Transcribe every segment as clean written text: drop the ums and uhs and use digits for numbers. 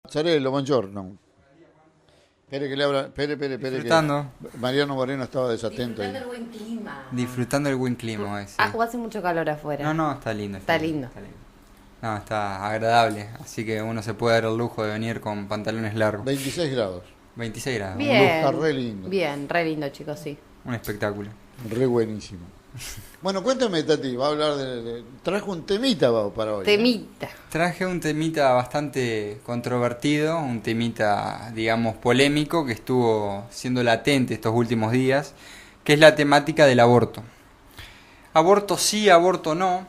Mozzarella, buongiorno. Espere que le habla, espere que Disfrutando, Mariano Moreno estaba desatento Disfrutando ahí. el buen clima. disfrutando el buen clima hoy, sí. O hace mucho calor afuera. No, no, está lindo. Está lindo. Está lindo. No, está agradable, así que uno se puede dar el lujo de venir con pantalones largos. 26 grados. 26 grados, Bien. Está re lindo. Bien, re lindo, chicos, sí. un espectáculo. Re buenísimo. Bueno, cuéntame, Tati, va a hablar trajo un temita para hoy. Temita. Traje un temita bastante controvertido, un temita, digamos, polémico que estuvo siendo latente estos últimos días, que es la temática del aborto. Aborto sí, aborto no,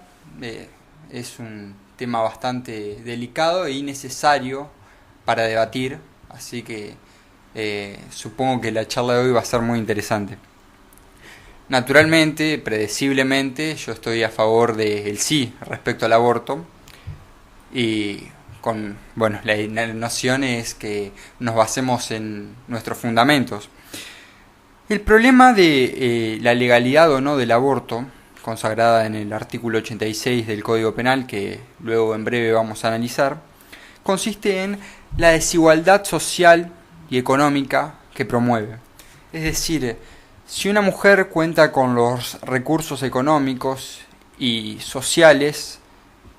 es un tema bastante delicado e innecesario para debatir, así que supongo que la charla de hoy va a ser muy interesante. Naturalmente, predeciblemente, yo estoy a favor del sí respecto al aborto y bueno, la noción es que nos basemos en nuestros fundamentos. El problema de la legalidad o no del aborto, consagrada en el artículo 86 del Código Penal, que luego en breve vamos a analizar, consiste en la desigualdad social y económica que promueve. Es decir, si una mujer cuenta con los recursos económicos y sociales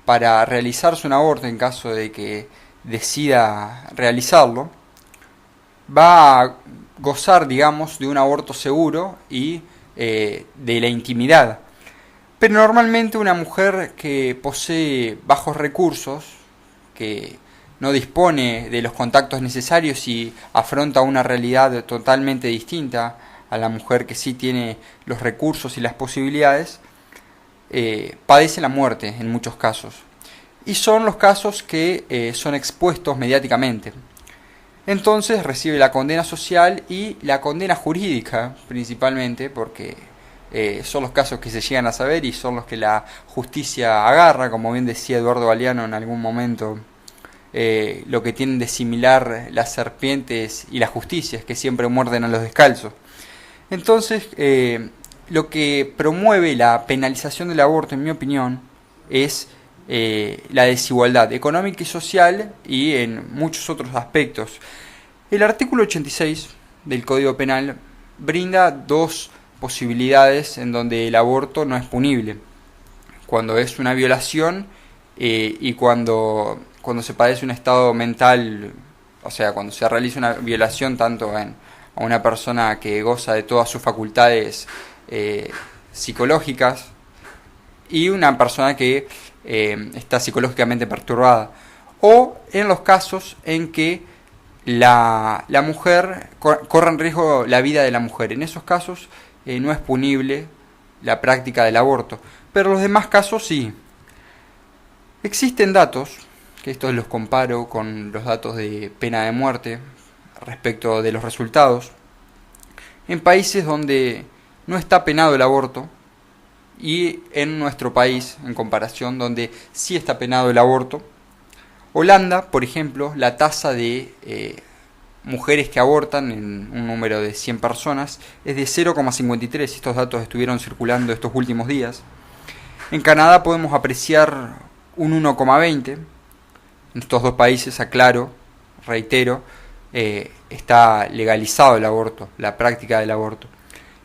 para realizarse un aborto en caso de que decida realizarlo, va a gozar, digamos, de un aborto seguro y de la intimidad. Pero normalmente una mujer que posee bajos recursos, que no dispone de los contactos necesarios y afronta una realidad totalmente distinta a la mujer que sí tiene los recursos y las posibilidades, padece la muerte en muchos casos. Y son los casos que son expuestos mediáticamente. Entonces recibe la condena social y la condena jurídica, principalmente, porque son los casos que se llegan a saber y son los que la justicia agarra, como bien decía Eduardo Galeano en algún momento. Lo que tienen de similar las serpientes y las justicias, que siempre muerden a los descalzos. Entonces, lo que promueve la penalización del aborto, en mi opinión, es la desigualdad económica y social y en muchos otros aspectos. El artículo 86 del Código Penal brinda dos posibilidades en donde el aborto no es punible: cuando es una violación y cuando se padece un estado mental, o sea, cuando se realiza una violación tanto a una persona que goza de todas sus facultades psicológicas y una persona que está psicológicamente perturbada, o en los casos en que la mujer corre en riesgo la vida de la mujer. En esos casos no es punible la práctica del aborto, pero en los demás casos sí. Existen datos, que estos los comparo con los datos de pena de muerte respecto de los resultados, en países donde no está penado el aborto y en nuestro país, en comparación, donde sí está penado el aborto. Holanda, por ejemplo, la tasa de mujeres que abortan en un número de 100 personas es de 0,53. Estos datos estuvieron circulando estos últimos días. En Canadá podemos apreciar un 1,20. En estos dos países, aclaro, reitero, está legalizado el aborto, la práctica del aborto.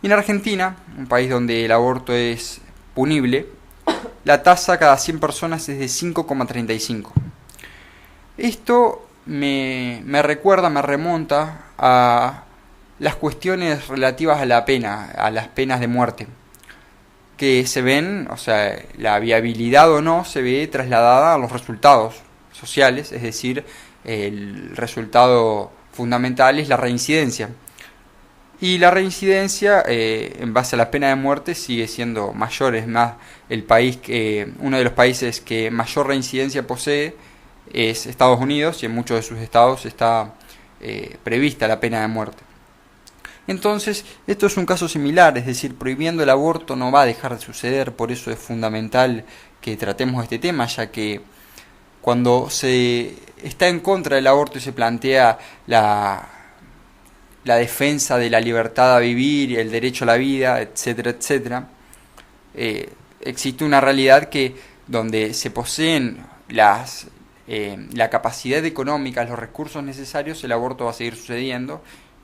Y en Argentina, un país donde el aborto es punible, la tasa cada 100 personas es de 5,35. Esto me remonta a las cuestiones relativas a la pena, a las penas de muerte, que se ven, o sea, la viabilidad o no se ve trasladada a los resultados sociales, es decir, el resultado fundamental es la reincidencia. Y la reincidencia, en base a la pena de muerte, sigue siendo mayor. Es más, uno de los países que mayor reincidencia posee es Estados Unidos, y en muchos de sus estados está prevista la pena de muerte. Entonces, esto es un caso similar, es decir, prohibiendo el aborto no va a dejar de suceder. Por eso es fundamental que tratemos este tema, ya que cuando se está en contra del aborto y se plantea la defensa de la libertad a vivir y el derecho a la vida, etcétera, etcétera, existe una realidad que donde se poseen la capacidad económica, los recursos necesarios, el aborto va a seguir sucediendo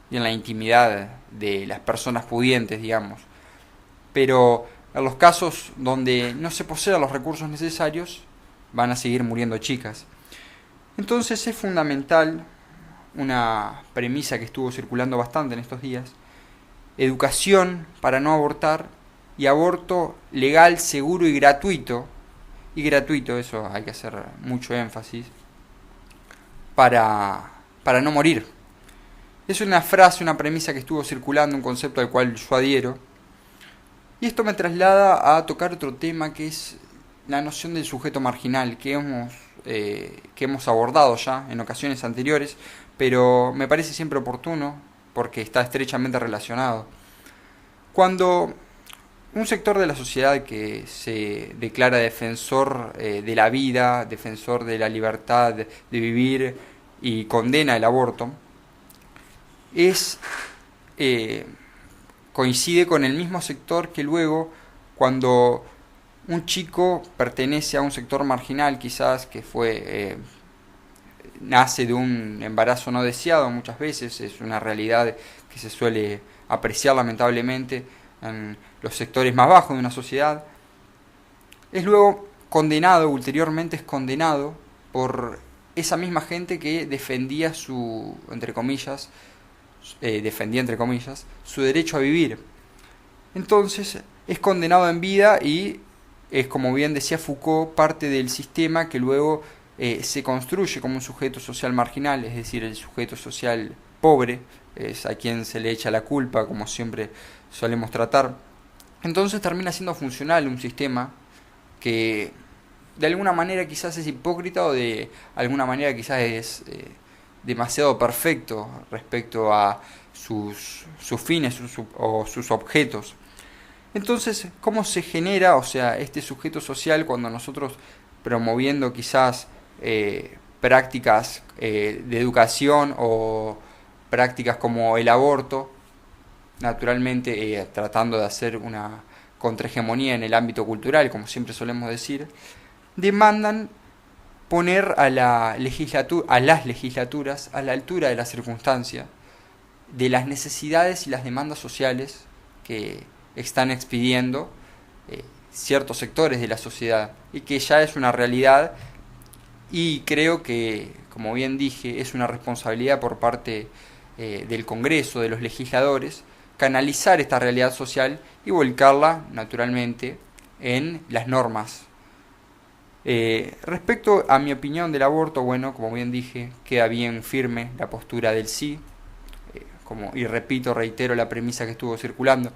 y en la intimidad de las personas pudientes, digamos. Pero en los casos donde no se posean los recursos necesarios, van a seguir muriendo chicas. Entonces es fundamental una premisa que estuvo circulando bastante en estos días: educación para no abortar y aborto legal, seguro y gratuito. Y gratuito, eso hay que hacer mucho énfasis, para no morir. Es una frase, una premisa que estuvo circulando, un concepto al cual yo adhiero. Y esto me traslada a tocar otro tema, que es la noción del sujeto marginal, que hemos abordado ya en ocasiones anteriores, pero me parece siempre oportuno porque está estrechamente relacionado. Cuando un sector de la sociedad que se declara defensor de la vida, defensor de la libertad de vivir y condena el aborto, coincide con el mismo sector que luego, cuando un chico pertenece a un sector marginal, quizás que nace de un embarazo no deseado, muchas veces es una realidad que se suele apreciar lamentablemente en los sectores más bajos de una sociedad, es luego condenado, ulteriormente es condenado por esa misma gente que defendía entre comillas, su derecho a vivir. Entonces es condenado en vida y es, como bien decía Foucault, parte del sistema que luego se construye como un sujeto social marginal, es decir, el sujeto social pobre, es a quien se le echa la culpa, como siempre solemos tratar. Entonces termina siendo funcional un sistema que de alguna manera quizás es hipócrita, o de alguna manera quizás es demasiado perfecto respecto a sus fines o sus objetos. Entonces, ¿cómo se genera, este sujeto social, cuando nosotros, promoviendo quizás prácticas de educación o prácticas como el aborto, naturalmente tratando de hacer una contrahegemonía en el ámbito cultural, como siempre solemos decir, demandan poner a las legislaturas a la altura de la circunstancia, de las necesidades y las demandas sociales que están expidiendo ciertos sectores de la sociedad, y que ya es una realidad. Y creo que, como bien dije, es una responsabilidad por parte del Congreso, de los legisladores, canalizar esta realidad social y volcarla, naturalmente, en las normas. Respecto a mi opinión del aborto, bueno, como bien dije, queda bien firme la postura del sí, y reitero la premisa que estuvo circulando: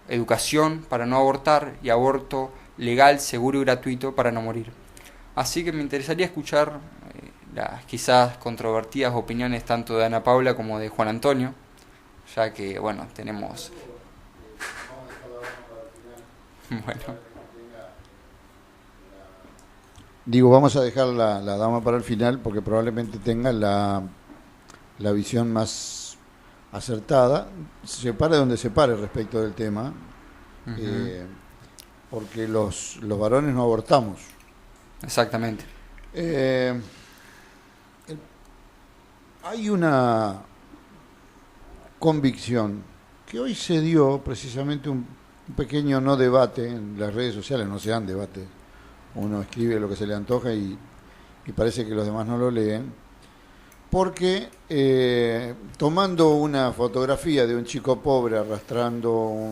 educación para no abortar y aborto legal, seguro y gratuito para no morir. Así que me interesaría escuchar las quizás controvertidas opiniones tanto de Ana Paula como de Juan Antonio, ya que, bueno, tenemos... Bueno. Digo, vamos a dejar la dama para el final porque probablemente tenga la visión más acertada, se pare donde se pare respecto del tema, porque los varones no abortamos. Exactamente. Hay una convicción que hoy se dio precisamente un pequeño no debate en las redes sociales, no se dan debates, uno escribe lo que se le antoja y parece que los demás no lo leen, porque tomando una fotografía de un chico pobre arrastrando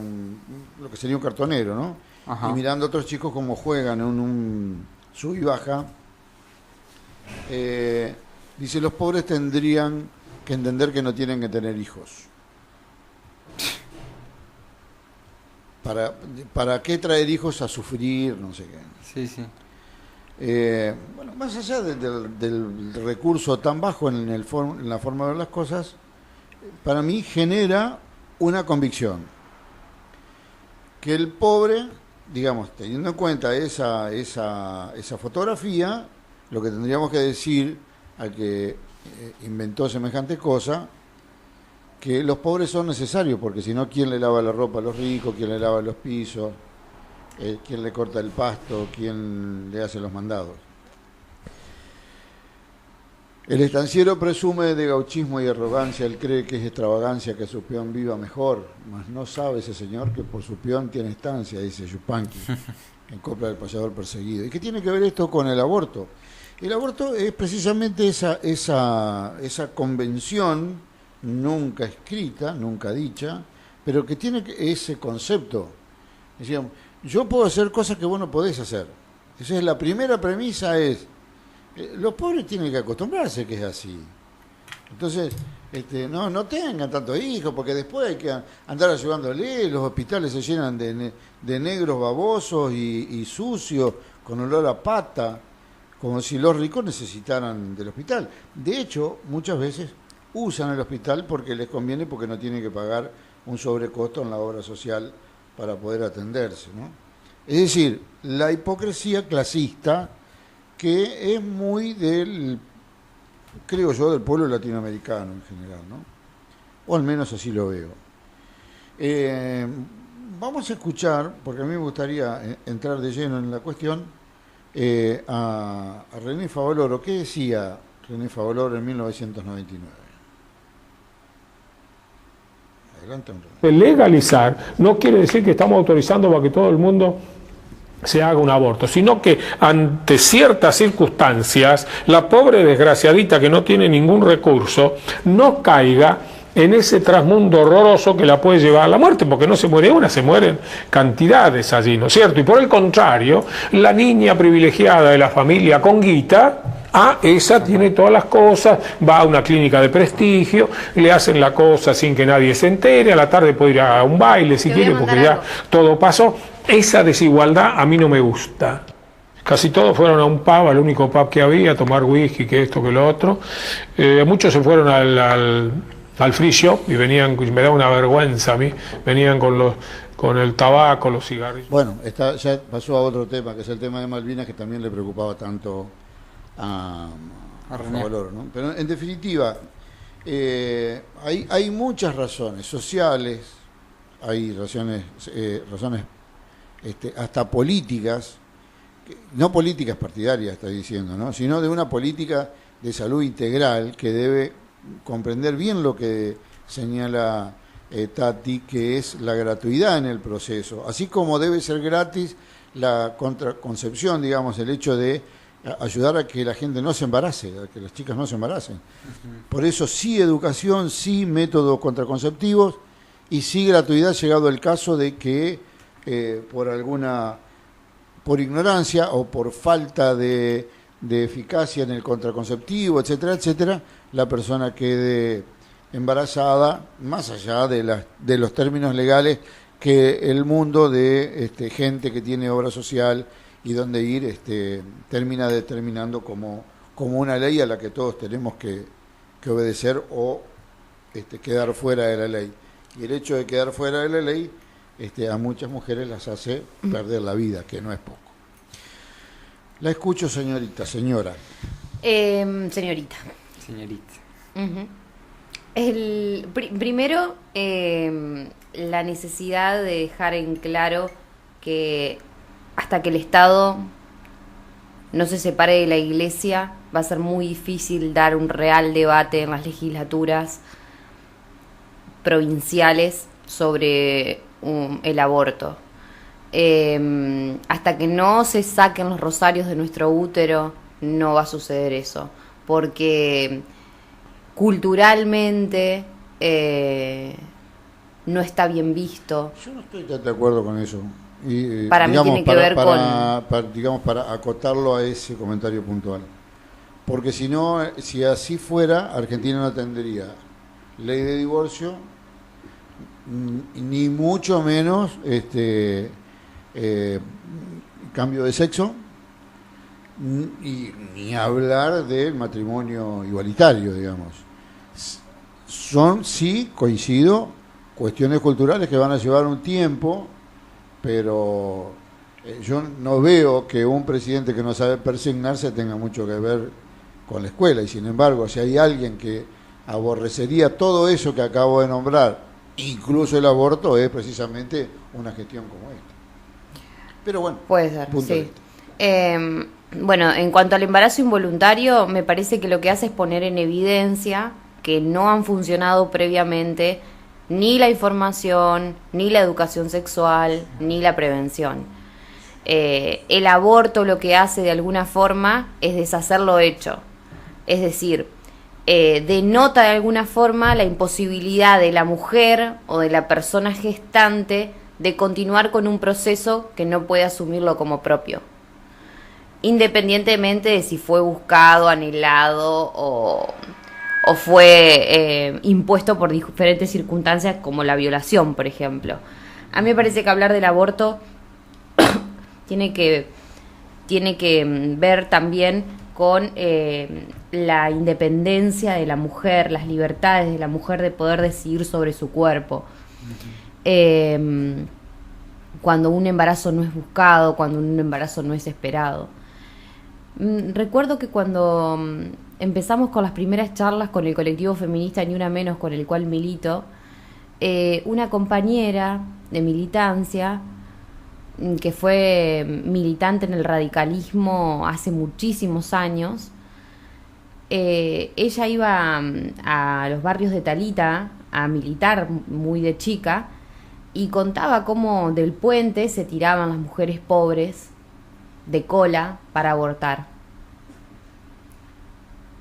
lo que sería un cartonero, ¿no? Ajá. Y mirando a otros chicos como juegan en un sub y baja, dice: los pobres tendrían que entender que no tienen que tener hijos. ¿Para qué traer hijos a sufrir? No sé qué. Sí, sí. Bueno, más allá del recurso tan bajo en la forma de ver las cosas, para mí genera una convicción. Que el pobre, digamos, teniendo en cuenta esa fotografía, lo que tendríamos que decir al que inventó semejante cosa, que los pobres son necesarios, porque si no, ¿quién le lava la ropa a los ricos? ¿Quién le lava los pisos? ¿Quién le corta el pasto? ¿Quién le hace los mandados? El estanciero presume de gauchismo y arrogancia, él cree que es extravagancia que su peón viva mejor, mas no sabe ese señor que por su peón tiene estancia, dice Yupanqui, en Copla del Payador Perseguido. ¿Y qué tiene que ver esto con el aborto? El aborto es precisamente esa convención, nunca escrita, nunca dicha, pero que tiene ese concepto. Es decir, yo puedo hacer cosas que vos no podés hacer. Esa es la primera premisa, es los pobres tienen que acostumbrarse que es así. Entonces, no tengan tantos hijos, porque después hay que andar ayudándole, los hospitales se llenan de negros babosos y sucios, con olor a pata, como si los ricos necesitaran del hospital. De hecho, muchas veces usan el hospital porque les conviene, porque no tienen que pagar un sobrecosto en la obra social para poder atenderse, ¿no? Es decir, la hipocresía clasista, que es muy creo yo, del pueblo latinoamericano en general, ¿no? O al menos así lo veo. Vamos a escuchar, porque a mí me gustaría entrar de lleno en la cuestión, a René Favaloro. ¿Qué decía René Favaloro en 1999? Adelante, René. Legalizar no quiere decir que estamos autorizando para que todo el mundo se haga un aborto, sino que ante ciertas circunstancias, la pobre desgraciadita que no tiene ningún recurso, no caiga en ese trasmundo horroroso que la puede llevar a la muerte, porque no se muere una, se mueren cantidades allí, ¿no es cierto? Y por el contrario, la niña privilegiada de la familia con guita, esa tiene todas las cosas, va a una clínica de prestigio, le hacen la cosa sin que nadie se entere, a la tarde puede ir a un baile si quiere, porque ya todo pasó. Esa desigualdad a mí no me gusta. Casi todos fueron a un pub, al único pub que había, a tomar whisky, que esto, que lo otro. Muchos se fueron al free shop y venían, me da una vergüenza a mí, venían con el tabaco, los cigarrillos. Bueno, ya pasó a otro tema, que es el tema de Malvinas, que también le preocupaba tanto a Favaloro, ¿no? Pero en definitiva, hay muchas razones sociales, hay razones hasta políticas, no políticas partidarias, estoy diciendo, ¿no? Sino de una política de salud integral que debe comprender bien lo que señala Tati, que es la gratuidad en el proceso, así como debe ser gratis la contraconcepción, digamos, el hecho de ayudar a que la gente no se embarace, a que las chicas no se embaracen. Por eso sí educación, sí métodos contraconceptivos y sí gratuidad, llegado el caso de que por ignorancia o por falta de eficacia en el contraconceptivo, etcétera, etcétera, la persona quede embarazada, más allá de los términos legales que el mundo de gente que tiene obra social y donde ir termina determinando como una ley a la que todos tenemos que obedecer o quedar fuera de la ley. Y el hecho de quedar fuera de la ley a muchas mujeres las hace perder la vida, que no es poco. La escucho, señora. Señorita. Primero, la necesidad de dejar en claro que hasta que el Estado no se separe de la Iglesia, va a ser muy difícil dar un real debate en las legislaturas provinciales sobre el aborto. Hasta que no se saquen los rosarios de nuestro útero, no va a suceder eso, porque culturalmente no está bien visto. Yo no estoy tan de acuerdo con eso. Y, para mí tiene que ver para acotarlo a ese comentario puntual. Porque si así fuera, Argentina no tendría ley de divorcio, ni mucho menos cambio de sexo, y ni hablar del matrimonio igualitario, digamos. Son, sí, coincido, cuestiones culturales que van a llevar un tiempo, pero yo no veo que un presidente que no sabe persignarse tenga mucho que ver con la escuela, y sin embargo, si hay alguien que aborrecería todo eso que acabo de nombrar, incluso el aborto, es precisamente una gestión como esta. Pero bueno, puede ser, punto sí. Bueno, en cuanto al embarazo involuntario, me parece que lo que hace es poner en evidencia que no han funcionado previamente ni la información, ni la educación sexual, ni la prevención. El aborto lo que hace de alguna forma es deshacer lo hecho. Es decir, denota de alguna forma la imposibilidad de la mujer o de la persona gestante de continuar con un proceso que no puede asumirlo como propio, independientemente de si fue buscado, anhelado o fue impuesto por diferentes circunstancias como la violación, por ejemplo. A mí me parece que hablar del aborto tiene que ver también con la independencia de la mujer, las libertades de la mujer de poder decidir sobre su cuerpo. Cuando un embarazo no es buscado, cuando un embarazo no es esperado. Recuerdo que cuando empezamos con las primeras charlas con el colectivo feminista Ni Una Menos, con el cual milito, una compañera de militancia, que fue militante en el radicalismo hace muchísimos años, ella iba a los barrios de Talita a militar muy de chica y contaba cómo del puente se tiraban las mujeres pobres de cola para abortar.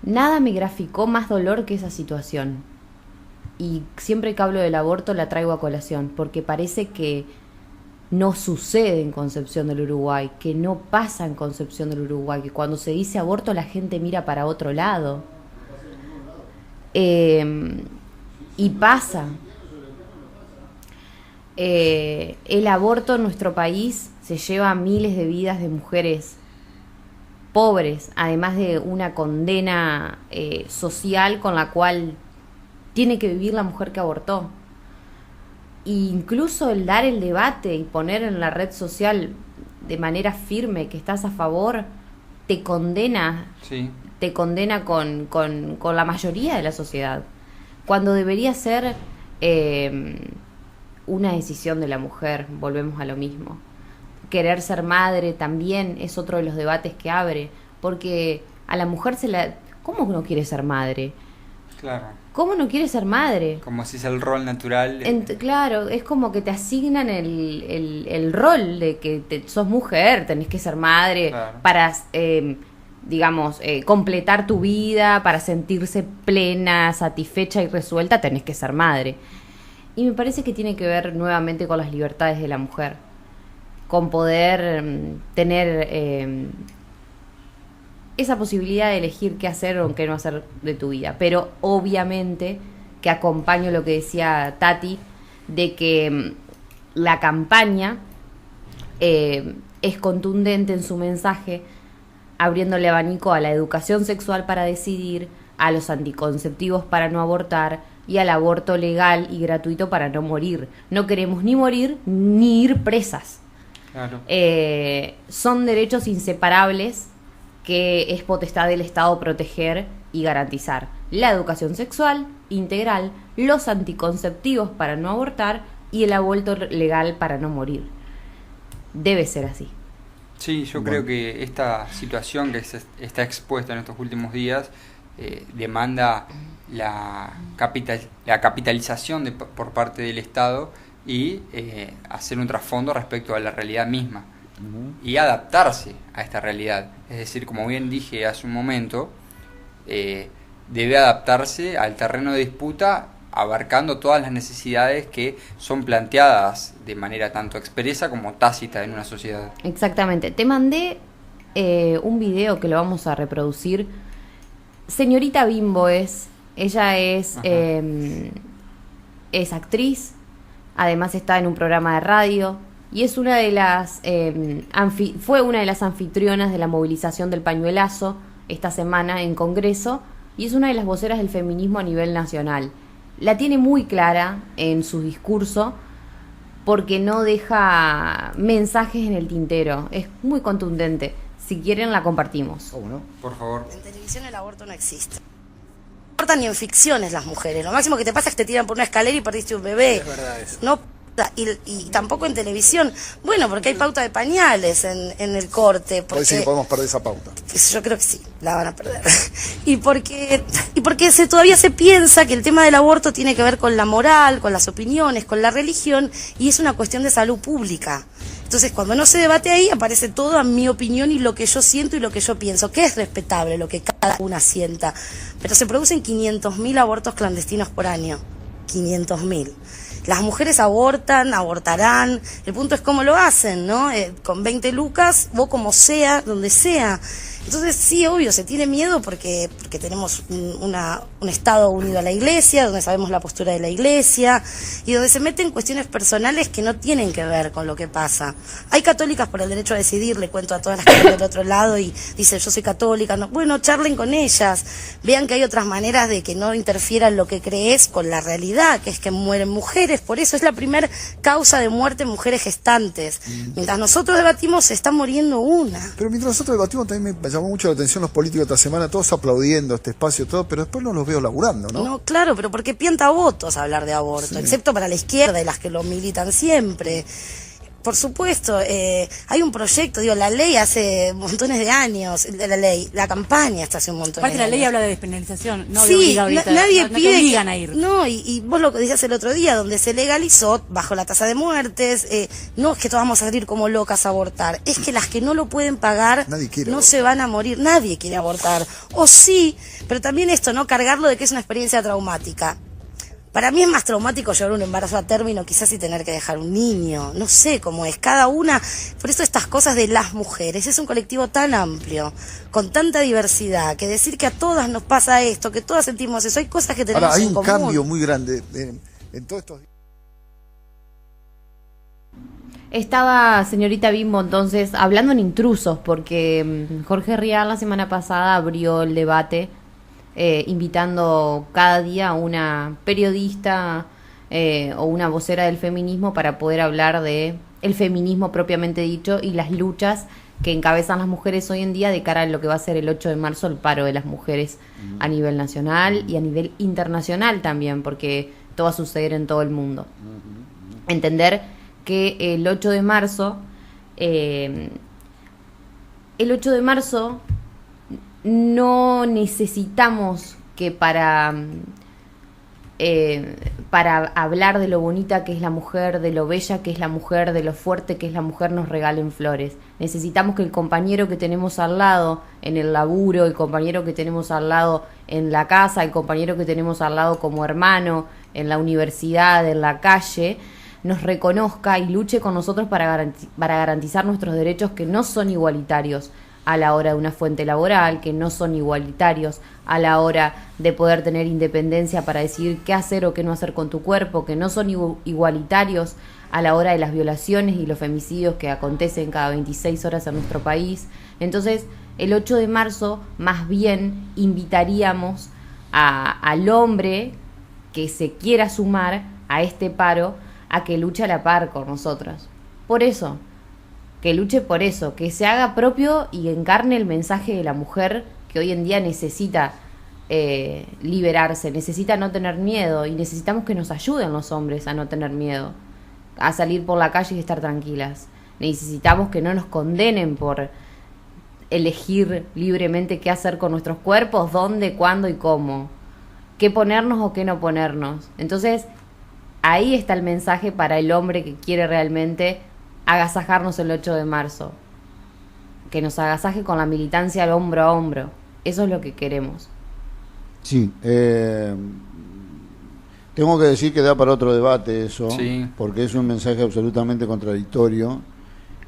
Nada me graficó más dolor que esa situación. Y siempre que hablo del aborto la traigo a colación, porque parece que no sucede en Concepción del Uruguay, que no pasa en Concepción del Uruguay, que cuando se dice aborto la gente mira para otro lado. Y pasa. El aborto en nuestro país se lleva miles de vidas de mujeres pobres, además de una condena social con la cual tiene que vivir la mujer que abortó. E incluso el dar el debate y poner en la red social de manera firme que estás a favor, te condena, Sí. te condena con la mayoría de la sociedad, cuando debería ser una decisión de la mujer. Volvemos a lo mismo. Querer ser madre también es otro de los debates que abre, porque a la mujer se la... ¿Cómo no quiere ser madre? Claro. ¿Cómo no quiere ser madre? Como si es el rol natural. Claro, es como que te asignan el rol de que sos mujer, tenés que ser madre. Claro. Para, completar tu vida, para sentirse plena, satisfecha y resuelta, tenés que ser madre. Y me parece que tiene que ver nuevamente con las libertades de la mujer, con poder tener esa posibilidad de elegir qué hacer o qué no hacer de tu vida. Pero obviamente que acompaño lo que decía Tati, de que la campaña es contundente en su mensaje, abriéndole abanico a la educación sexual para decidir, a los anticonceptivos para no abortar y al aborto legal y gratuito para no morir. No queremos ni morir ni ir presas. Claro. Son derechos inseparables que es potestad del Estado proteger y garantizar. La educación sexual integral, los anticonceptivos para no abortar y el aborto legal para no morir. Debe ser así. Sí, yo creo que esta situación que se está expuesta en estos últimos días demanda la capitalización por parte del Estado y hacer un trasfondo respecto a la realidad misma y adaptarse a esta realidad. Es decir, como bien dije hace un momento, debe adaptarse al terreno de disputa, abarcando todas las necesidades que son planteadas de manera tanto expresa como tácita en una sociedad. Exactamente. Te mandé un video que lo vamos a reproducir. Señorita Bimbo ella es actriz, además está en un programa de radio y es una de las fue una de las anfitrionas de la movilización del pañuelazo esta semana en Congreso y es una de las voceras del feminismo a nivel nacional. La tiene muy clara en su discurso porque no deja mensajes en el tintero, es muy contundente. Si quieren la compartimos. ¿Cómo no? Por favor. En televisión el aborto no existe. No abortan ni en ficciones las mujeres. Lo máximo que te pasa es que te tiran por una escalera y perdiste un bebé. Es verdad eso. No y tampoco en televisión. Bueno, porque hay pauta de pañales en el corte. ¿Puede decir que podemos perder esa pauta? Yo creo que sí, la van a perder. Y porque todavía se piensa que el tema del aborto tiene que ver con la moral, con las opiniones, con la religión, y es una cuestión de salud pública. Entonces, cuando no se debate ahí, aparece toda mi opinión y lo que yo siento y lo que yo pienso, que es respetable lo que cada una sienta. Pero se producen 500.000 abortos clandestinos por año. 500.000. Las mujeres abortarán, el punto es cómo lo hacen, ¿no? Con 20 lucas, o como sea, donde sea. Entonces, sí, obvio, se tiene miedo porque tenemos un Estado unido a la Iglesia, donde sabemos la postura de la Iglesia, y donde se meten cuestiones personales que no tienen que ver con lo que pasa. Hay católicas por el derecho a decidir, le cuento a todas las que están del otro lado y dicen, yo soy católica. No, bueno, charlen con ellas, vean que hay otras maneras de que no interfieran lo que crees con la realidad, que es que mueren mujeres. Por eso es la primera causa de muerte en mujeres gestantes. Mientras nosotros debatimos, se está muriendo una. Pero mientras nosotros debatimos, también me llamó mucho la atención los políticos esta semana, todos aplaudiendo este espacio, todo, pero después no los veo laburando, ¿no? No, claro, pero porque pienta votos hablar de aborto, sí, excepto para la izquierda y las que lo militan siempre. Por supuesto, hay un proyecto, la ley hace montones de años, la campaña está hace un montón de años. Aparte la ley habla de despenalización, no sí, de obligar, nadie no pide te obligan a ir. No, y vos lo que decías el otro día, donde se legalizó, bajo la tasa de muertes, no es que todas vamos a salir como locas a abortar, es que las que no lo pueden pagar no abortar. Se van a morir, nadie quiere abortar. O sí, pero también esto, ¿no? Cargarlo de que es una experiencia traumática. Para mí es más traumático llevar un embarazo a término quizás y tener que dejar un niño. No sé cómo es. Cada una... Por eso estas cosas de las mujeres. Es un colectivo tan amplio, con tanta diversidad, que decir que a todas nos pasa esto, que todas sentimos eso, hay cosas que tenemos en común. Ahora, hay un cambio muy grande en todos estos... Estaba señorita Bimbo entonces hablando en intrusos, porque Jorge Rial la semana pasada abrió el debate invitando cada día a una periodista o una vocera del feminismo para poder hablar de el feminismo propiamente dicho y las luchas que encabezan las mujeres hoy en día de cara a lo que va a ser el 8 de marzo, el paro de las mujeres a nivel nacional y a nivel internacional también, porque todo va a suceder en todo el mundo. Entender que el 8 de marzo no necesitamos que para hablar de lo bonita que es la mujer, de lo bella que es la mujer, de lo fuerte que es la mujer, nos regalen flores. Necesitamos que el compañero que tenemos al lado en el laburo, el compañero que tenemos al lado en la casa, el compañero que tenemos al lado como hermano, en la universidad, en la calle, nos reconozca y luche con nosotros para garantizar nuestros derechos, que no son igualitarios a la hora de una fuente laboral, que no son igualitarios a la hora de poder tener independencia para decidir qué hacer o qué no hacer con tu cuerpo, que no son igualitarios a la hora de las violaciones y los femicidios que acontecen cada 26 horas en nuestro país. Entonces, el 8 de marzo, más bien, invitaríamos al hombre que se quiera sumar a este paro a que luche a la par con nosotros. Por eso, que luche por eso, que se haga propio y encarne el mensaje de la mujer que hoy en día necesita liberarse, necesita no tener miedo, y necesitamos que nos ayuden los hombres a no tener miedo, a salir por la calle y estar tranquilas. Necesitamos que no nos condenen por elegir libremente qué hacer con nuestros cuerpos, dónde, cuándo y cómo, qué ponernos o qué no ponernos. Entonces, ahí está el mensaje para el hombre que quiere realmente agasajarnos el 8 de marzo, que nos agasaje con la militancia al hombro a hombro. Eso es lo que queremos. Sí, tengo que decir que da para otro debate eso, sí, porque es un mensaje absolutamente contradictorio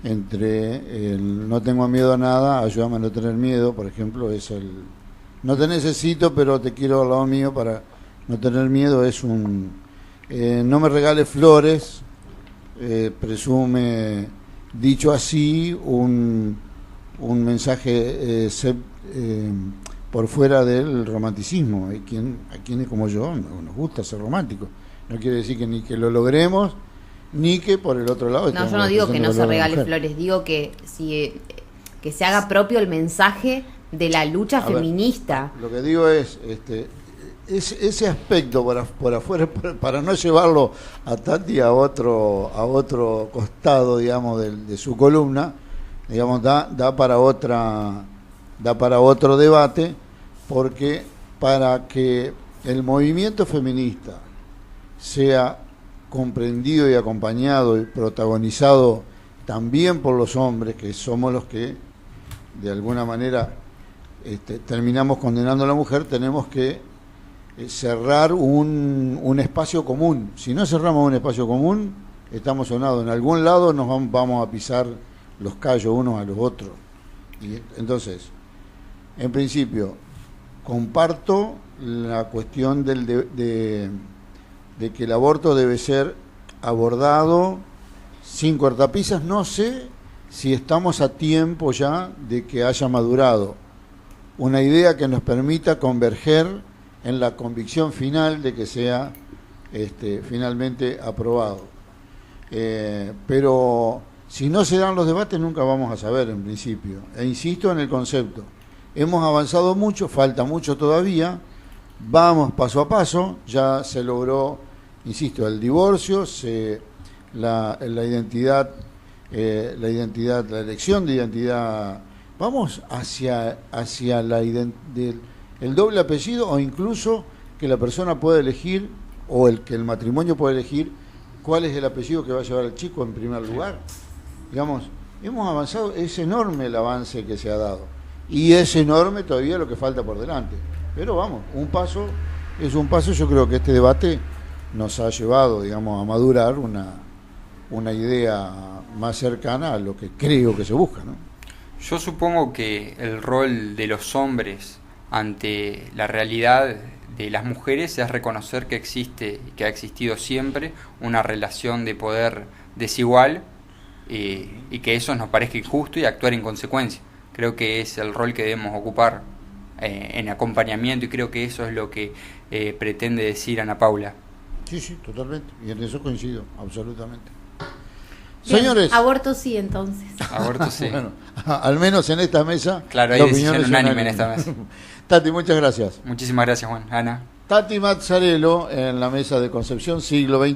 entre el no tengo miedo a nada, ayúdame a no tener miedo, por ejemplo, es el no te necesito pero te quiero al lado mío para no tener miedo, es un no me regales flores, presume, dicho así, un mensaje por fuera del romanticismo. A quienes como yo nos gusta ser románticos. No quiere decir que ni que lo logremos, ni que por el otro lado... No, yo no digo que no se regale flores, digo que que se haga propio el mensaje de la lucha feminista. Lo que digo es, ese aspecto por afuera, para no llevarlo a Tati a otro costado, digamos, de su columna, digamos, da para otro debate, porque para que el movimiento feminista sea comprendido y acompañado y protagonizado también por los hombres, que somos los que de alguna manera terminamos condenando a la mujer, tenemos que cerrar un espacio común. Si no cerramos un espacio común, estamos sonados. En algún lado nos vamos a pisar los callos unos a los otros. Y entonces, en principio, comparto la cuestión de que el aborto debe ser abordado sin cortapisas. No sé si estamos a tiempo ya de que haya madurado una idea que nos permita converger en la convicción final de que sea finalmente aprobado. Pero si no se dan los debates nunca vamos a saber en principio. E insisto en el concepto. Hemos avanzado mucho, falta mucho todavía, vamos paso a paso, ya se logró, insisto, el divorcio, la identidad, la elección de identidad, vamos hacia el doble apellido, o incluso que la persona pueda elegir, o que el matrimonio pueda elegir cuál es el apellido que va a llevar el chico en primer lugar. Digamos, hemos avanzado, es enorme el avance que se ha dado, y es enorme todavía lo que falta por delante. Pero vamos, un paso es un paso. Yo creo que este debate nos ha llevado, digamos, a madurar una idea más cercana a lo que creo que se busca, ¿no? Yo supongo que el rol de los hombres ante la realidad de las mujeres es reconocer que existe y que ha existido siempre una relación de poder desigual, y que eso nos parezca injusto y actuar en consecuencia. Creo que es el rol que debemos ocupar en acompañamiento, y creo que eso es lo que pretende decir Ana Paula. Sí, totalmente, y en eso coincido, absolutamente. Bien, Señores, aborto sí, entonces. Aborto sí. bueno, al menos en esta mesa, Claro, hay la decisión opinión es unánime en esta mesa. Tati, muchas gracias. Muchísimas gracias, Juan. Ana. Tati Mazzarello en la mesa de Concepción, siglo XX.